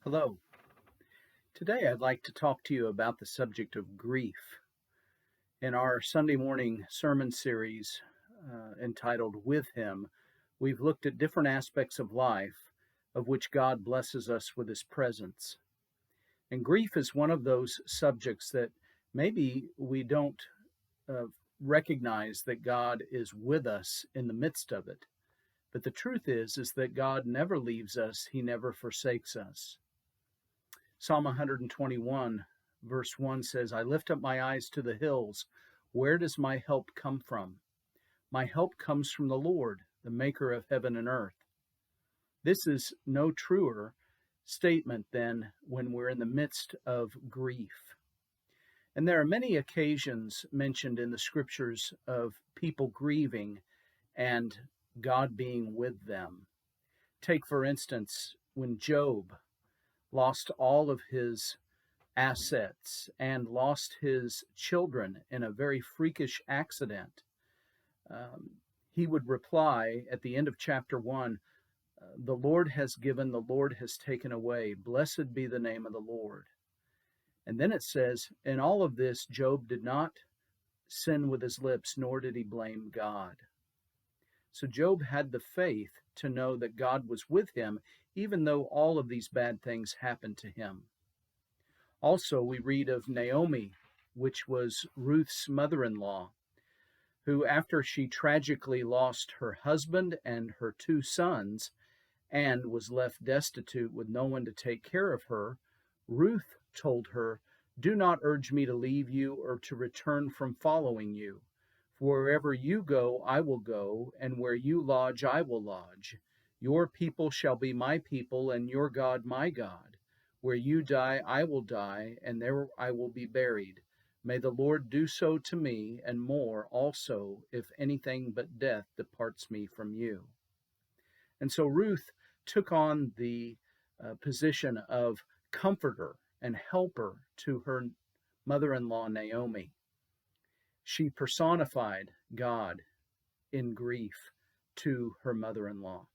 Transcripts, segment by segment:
Hello. Today I'd like to talk to you about the subject of grief. In our Sunday morning sermon series entitled With Him, we've looked at different aspects of life of which God blesses us with His presence. And grief is one of those subjects that maybe we don't uh, recognize that God is with us in the midst of it. But the truth is that God never leaves us, He never forsakes us. Psalm 121, verse 1 says, I lift up my eyes to the hills. Where does my help come from? My help comes from the Lord, the maker of heaven and earth. This is no truer statement than when we're in the midst of grief. And there are many occasions mentioned in the scriptures of people grieving and God being with them. Take, for instance, when Job lost all of his assets and lost his children in a very freakish accident. He would reply at the end of chapter 1, the Lord has given, the Lord has taken away. Blessed be the name of the Lord. And then it says, in all of this, Job did not sin with his lips, nor did he blame God. So Job had the faith to know that God was with him, even though all of these bad things happened to him. Also, we read of Naomi, which was Ruth's mother-in-law, who, after she tragically lost her husband and her two sons and was left destitute with no one to take care of her, Ruth told her, do not urge me to leave you or to return from following you. For wherever you go, I will go, and where you lodge, I will lodge. Your people shall be my people, and your God my God. Where you die, I will die, and there I will be buried. May the Lord do so to me, and more also, if anything but death departs me from you. And so Ruth took on the position of comforter and helper to her mother-in-law Naomi. She personified God in grief to her mother-in-law.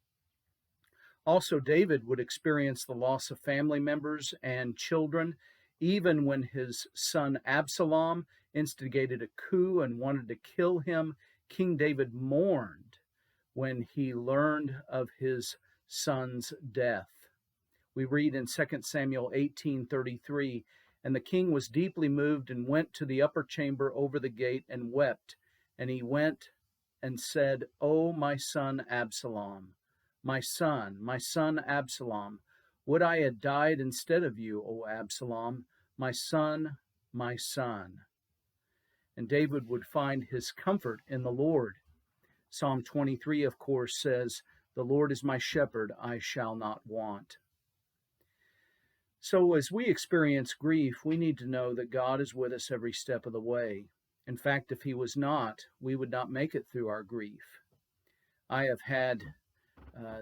Also, David would experience the loss of family members and children, even when his son Absalom instigated a coup and wanted to kill him. King David mourned when he learned of his son's death. We read in 2 Samuel 18:33, and the king was deeply moved and went to the upper chamber over the gate and wept. And he went and said, O my son Absalom, my son Absalom, would I had died instead of you, O Absalom, my son, my son. And David would find his comfort in the Lord. Psalm 23, of course, says, the Lord is my shepherd, I shall not want. So as we experience grief, we need to know that God is with us every step of the way. In fact, if He was not, we would not make it through our grief. I have had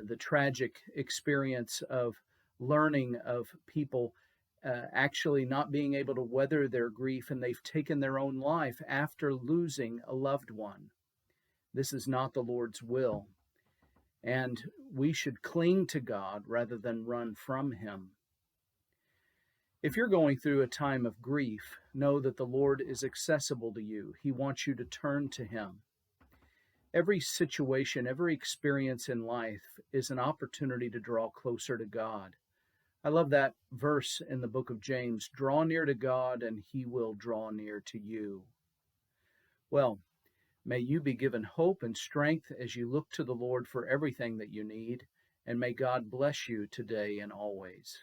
the tragic experience of learning of people actually not being able to weather their grief, and they've taken their own life after losing a loved one. This is not the Lord's will, and we should cling to God rather than run from Him. If you're going through a time of grief, know that the Lord is accessible to you. He wants you to turn to Him. Every situation, every experience in life is an opportunity to draw closer to God. I love that verse in the book of James, draw near to God and He will draw near to you. Well, may you be given hope and strength as you look to the Lord for everything that you need, and may God bless you today and always.